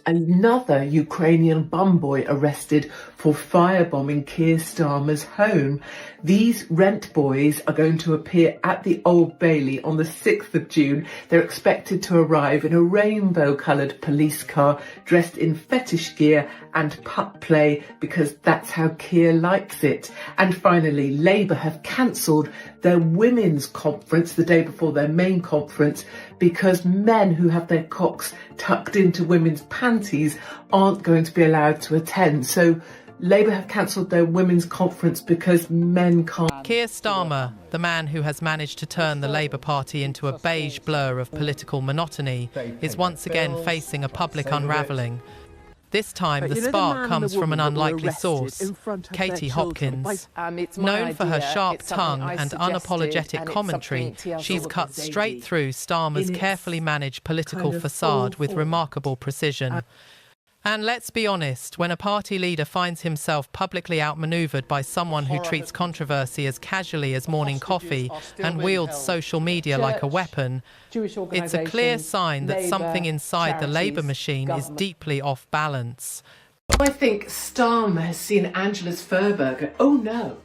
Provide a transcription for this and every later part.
Another Ukrainian bum boy arrested for firebombing Keir Starmer's home. These rent boys are going to appear at the Old Bailey on the 6th of June. They're expected to arrive in a rainbow-coloured police car, dressed in fetish gear and pup play, because that's how Keir likes it. And finally, Labour have cancelled their women's conference the day before their main conference because men who have their cocks tucked into women's panties aren't going to be allowed to attend. So Labour have cancelled their women's conference because men can't. Keir Starmer, the man who has managed to turn the Labour Party into a beige blur of political monotony, is once again facing a public unravelling. This time, the spark comes from an unlikely source, Katie Hopkins. Known for her sharp tongue and unapologetic commentary, she's cut straight through Starmer's carefully managed political facade with remarkable precision. And let's be honest, when a party leader finds himself publicly outmanoeuvred by someone who treats controversy as casually as morning coffee and wields social media like a weapon, it's a clear sign that something inside the Labour machine is deeply off balance. I think Starmer has seen Angela's Furburger. Oh no,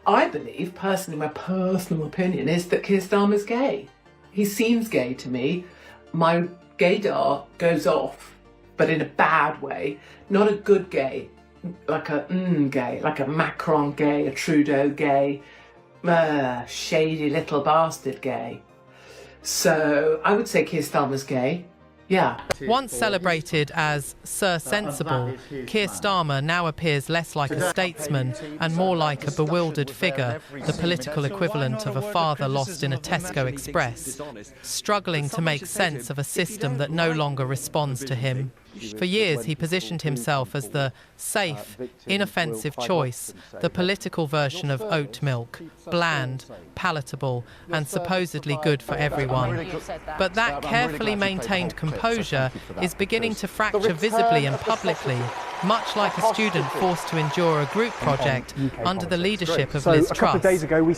I believe, personally, my personal opinion is that Keir Starmer's gay. He seems gay to me. My gaydar goes off, but in a bad way, not a good gay, like a gay, like a Macron gay, a Trudeau gay, shady little bastard gay. So I would say Keir Starmer's gay. Yeah. Once celebrated as Sir Sensible, Keir Starmer now appears less like a statesman and more like a bewildered figure, the political equivalent of a father lost in a Tesco Express, struggling to make sense of a system that no longer responds to him. For years, he positioned himself as the safe, inoffensive choice, the political version of oat milk, bland, palatable, and supposedly good for everyone. But that carefully maintained composure is beginning to fracture visibly and publicly, much like a student forced to endure a group project under the leadership of Liz Truss.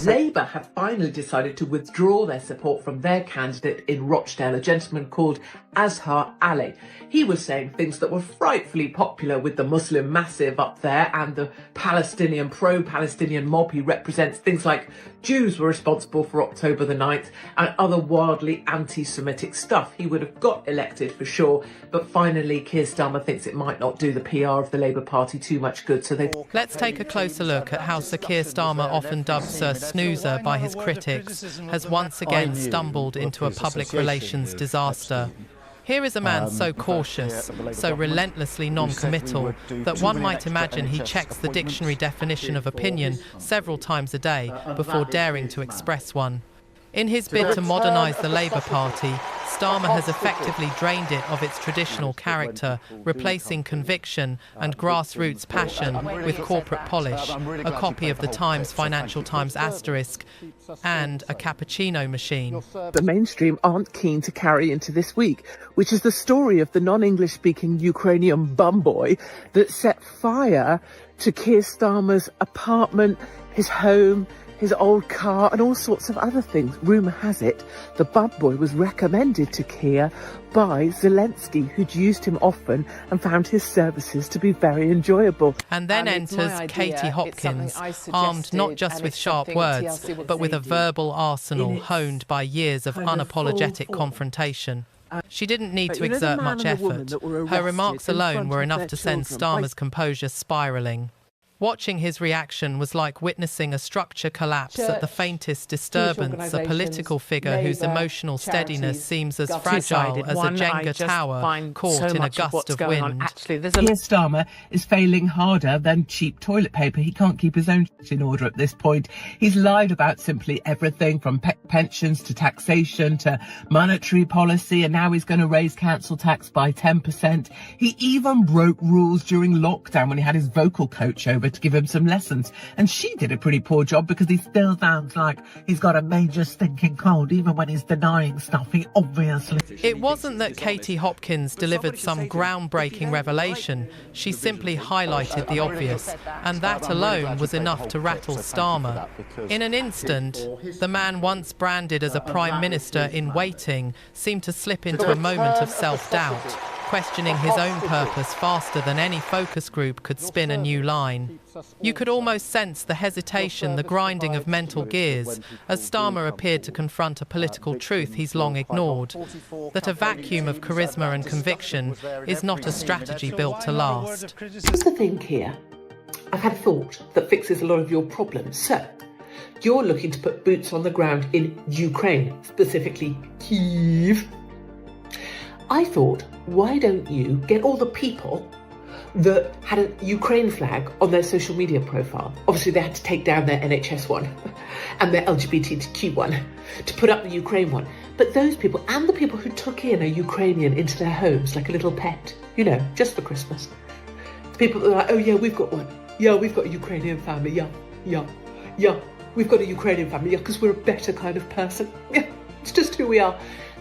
Labour have finally decided to withdraw their support from their candidate in Rochdale, a gentleman called Azhar Ali. He was saying things that were frightfully popular with the Muslim massive up there and the Palestinian, pro-Palestinian mob he represents. Things like Jews were responsible for October the 9th and other wildly anti-Semitic stuff. He would have got elected for sure, but finally Keir Starmer thinks it might not do the PR of the Labour Party too much good. So Let's take a closer look at how Sir Keir Starmer, often dubbed Sir Snoozer by his critics, has once again stumbled into a public relations disaster. Here is a man so cautious, so relentlessly non-committal, that one might imagine he checks the dictionary definition of opinion several times a day before daring to express one. In his bid to modernise the Labour Party, Starmer has effectively drained it of its traditional character, replacing conviction and grassroots passion with corporate polish, a copy of the Times Financial Times asterisk, and a cappuccino machine. The mainstream aren't keen to carry into this week, which is the story of the non-English speaking Ukrainian bum boy that set fire to Keir Starmer's apartment, his home, his old car and all sorts of other things. Rumour has it the bum boy was recommended to Keir by Zelensky, who'd used him often and found his services to be very enjoyable. And then enters Katie Hopkins, armed not just with sharp words, but with a verbal arsenal honed by years of unapologetic confrontation. She didn't need to exert much effort. Her remarks alone were enough to send Starmer's composure spiralling. Watching his reaction was like witnessing a structure collapse at the faintest disturbance, a political figure whose emotional steadiness seems as fragile as a Jenga tower caught in a gust of wind. Keir Starmer is failing harder than cheap toilet paper. He can't keep his own shit in order at this point. He's lied about simply everything from pensions to taxation to monetary policy, and now he's going to raise council tax by 10%. He even broke rules during lockdown when he had his vocal coach over to give him some lessons, and she did a pretty poor job because he still sounds like he's got a major stinking cold even when he's denying stuff. He obviously... It wasn't that Katie Hopkins delivered some groundbreaking revelation. She simply highlighted the obvious, and that alone was enough to rattle Starmer. In an instant, the man once branded as a prime minister in waiting seemed to slip into a moment of self-doubt. questioning his own purpose faster than any focus group could spin a new line. You could almost sense the hesitation, the grinding of mental gears, as Starmer appeared to confront a political truth he's long ignored, that a vacuum of charisma and conviction is not a strategy built to last. Here's the thing here. I've had a thought that fixes a lot of your problems. So, you're looking to put boots on the ground in Ukraine, specifically Kyiv. I thought, why don't you get all the people that had a Ukraine flag on their social media profile? Obviously, they had to take down their NHS one and their LGBTQ one to put up the Ukraine one. But those people, and the people who took in a Ukrainian into their homes like a little pet, just for Christmas. The people that are like, oh yeah, we've got one. Yeah, we've got a Ukrainian family. Yeah. We've got a Ukrainian family. Yeah, because we're a better kind of person. Yeah, it's just who we are.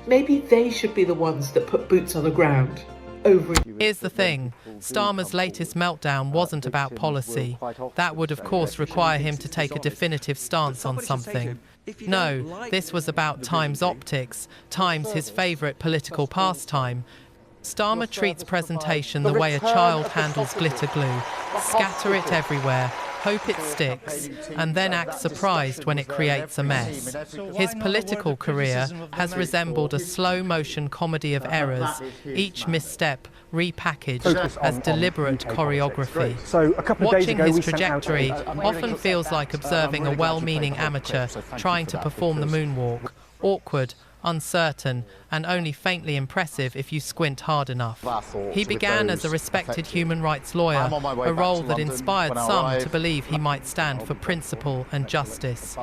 Maybe they should be the ones that put boots on the ground over. Here's the thing. Starmer's latest meltdown wasn't about policy. That would, of course, require him to take a definitive stance on something. No, this was about Times optics, Times his favourite political pastime. Starmer treats presentation the way a child handles glitter glue. Scatter it everywhere, hope it sticks, and then act surprised when it creates a mess. His political career has resembled a slow-motion comedy of errors, each misstep repackaged as deliberate choreography. Watching his trajectory often feels like observing a well-meaning amateur trying to perform the moonwalk. Awkward, uncertain, and only faintly impressive if you squint hard enough. He began as a respected human rights lawyer, a role that inspired some to believe he might stand for principle and justice.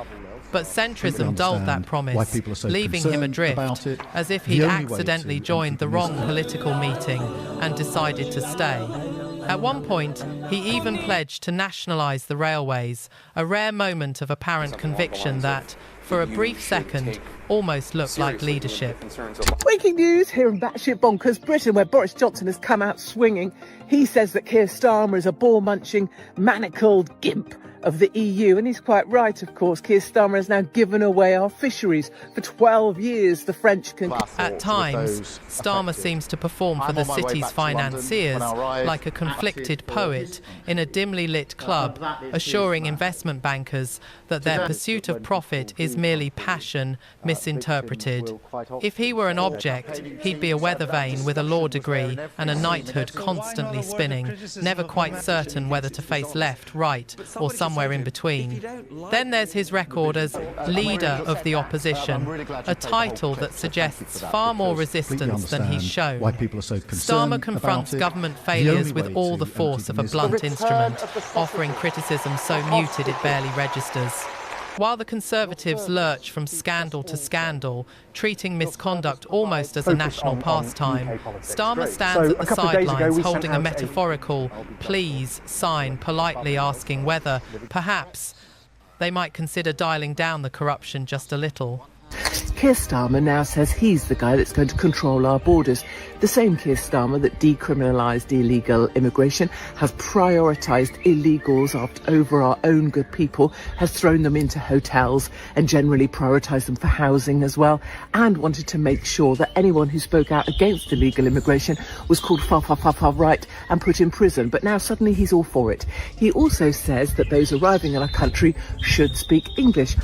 But centrism dulled that promise, leaving him adrift, as if he'd accidentally joined the wrong political meeting and decided to stay. At one point, he even pledged to nationalise the railways, a rare moment of apparent conviction that, for a brief second, almost looked like leadership. Breaking news here in batshit bonkers Britain, where Boris Johnson has come out swinging. He says that Keir Starmer is a ball-munching, manacled gimp of the EU, and he's quite right, of course. Keir Starmer has now given away our fisheries. For 12 years, the French can... At times, Starmer seems to perform for the city's financiers like a conflicted poet in a dimly lit club, assuring investment bankers that their pursuit of profit is merely passion misinterpreted. If he were an object, he'd be a weather vane with a law degree and a knighthood constantly spinning, never quite certain whether to face left, right, or somewhere in between. Then there's his record as leader of the opposition, a title that suggests far more resistance than he's shown. Starmer confronts government failures with all the force of a blunt instrument, offering criticism so muted it barely registers. While the Conservatives lurch from scandal to scandal, treating misconduct almost as a national pastime, Starmer stands at the sidelines holding a metaphorical please sign, politely asking whether, perhaps, they might consider dialing down the corruption just a little. Keir Starmer now says he's the guy that's going to control our borders. The same Keir Starmer that decriminalised illegal immigration, has prioritised illegals over our own good people, has thrown them into hotels and generally prioritised them for housing as well, and wanted to make sure that anyone who spoke out against illegal immigration was called far right and put in prison. But now suddenly he's all for it. He also says that those arriving in our country should speak English.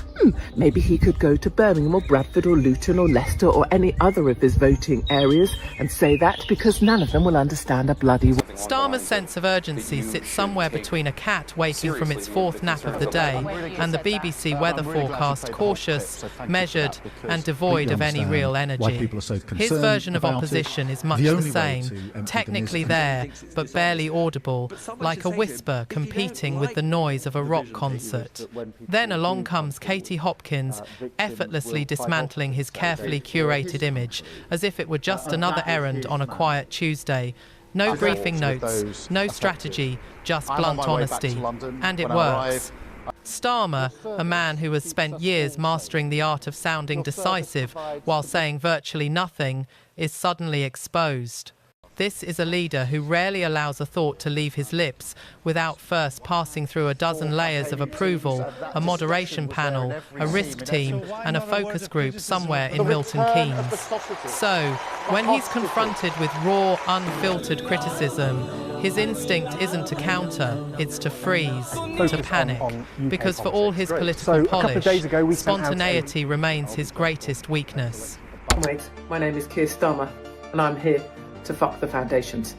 Maybe he could go to Birmingham or Bradford or Luton or Leicester or any other of his voting areas and say that, because none of them will understand a bloody word. Starmer's sense of urgency sits somewhere between a cat waking from its fourth nap of the day and the BBC weather forecast cautious, measured and devoid of any real energy. His version of opposition is much the same, technically there, but barely audible, like a whisper competing with the noise of a rock concert. Then along comes Katie Hopkins, effortlessly dismantling his carefully curated image, as if it were just another errand on a quiet Tuesday. No briefing notes, no strategy, just blunt honesty. And it works. Starmer, a man who has spent years mastering the art of sounding decisive while saying virtually nothing, is suddenly exposed. This is a leader who rarely allows a thought to leave his lips without first passing through a dozen layers of approval, a moderation panel, a risk team and a focus group somewhere in Milton Keynes. So, when he's confronted with raw, unfiltered criticism, his instinct isn't to counter, it's to freeze, to panic. Because for all his political polish, spontaneity remains his greatest weakness. My name is Keir Starmer, and I'm here to fuck the foundations.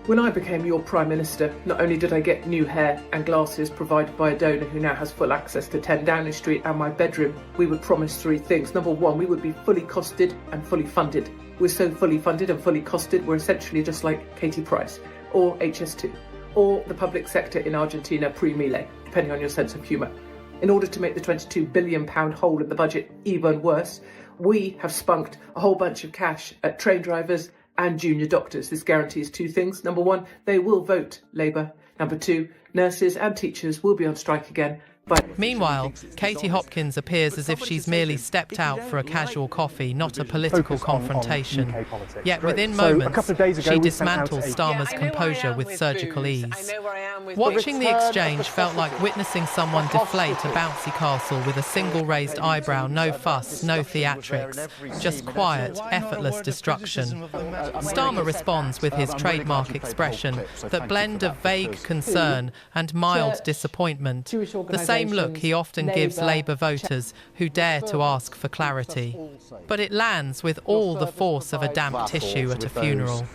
When I became your Prime Minister, not only did I get new hair and glasses provided by a donor who now has full access to 10 Downing Street and my bedroom, we were promised three things. Number one, we would be fully costed and fully funded. We're so fully funded and fully costed, we're essentially just like Katie Price, or HS2, or the public sector in Argentina pre-Milei, depending on your sense of humour. In order to make the £22 billion hole in the budget even worse, we have spunked a whole bunch of cash at train drivers and junior doctors. This guarantees two things. Number one, they will vote Labour. Number two, nurses and teachers will be on strike again. Meanwhile, Katie Hopkins appears as if she's merely stepped out for a casual coffee, not a political confrontation. Yet within moments, she dismantles Starmer's composure with surgical ease. Watching the exchange felt like witnessing someone deflate a bouncy castle with a single raised eyebrow, no fuss, no theatrics, just quiet, effortless destruction. Starmer responds with his trademark expression, that blend of vague concern and mild disappointment, the same look he often gives Labour voters who dare to ask for clarity. But it lands with all the force of a damp tissue at a funeral.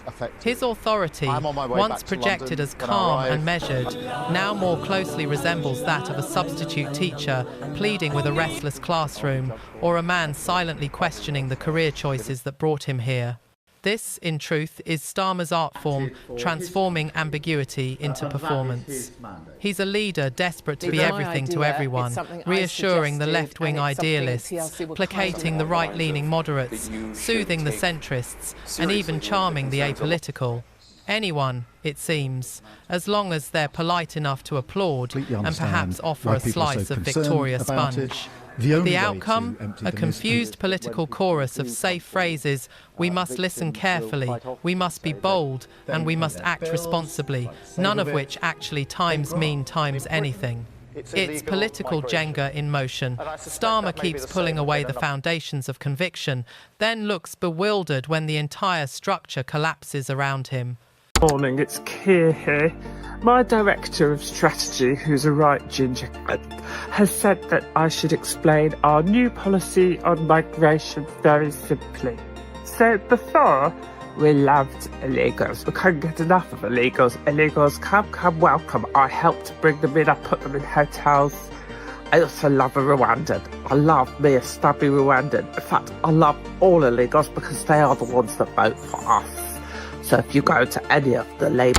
His authority, once projected as calm and measured, now more closely resembles that of a substitute teacher pleading with a restless classroom, or a man silently questioning the career choices that brought him here. This, in truth, is Starmer's art form, transforming ambiguity into performance. He's a leader desperate to be everything to everyone, reassuring the left-wing idealists, placating the right-leaning moderates, soothing the centrists, and even charming the apolitical. Anyone, it seems, as long as they're polite enough to applaud and perhaps offer a slice of Victoria sponge. The outcome? A confused political chorus of safe phrases. We must listen carefully, we must be bold, and we must act responsibly, none of which actually times anything. It's political Jenga in motion. Starmer keeps pulling away the foundations of conviction, then looks bewildered when the entire structure collapses around him. Morning, it's Keir here. My director of strategy, who's a right ginger, has said that I should explain our new policy on migration very simply. So before, we loved illegals. We couldn't get enough of illegals. Illegals, come, welcome. I helped bring them in, I put them in hotels. I also love a Rwandan. I love me a stubby Rwandan. In fact, I love all illegals because they are the ones that vote for us. So if you go to any of the Labour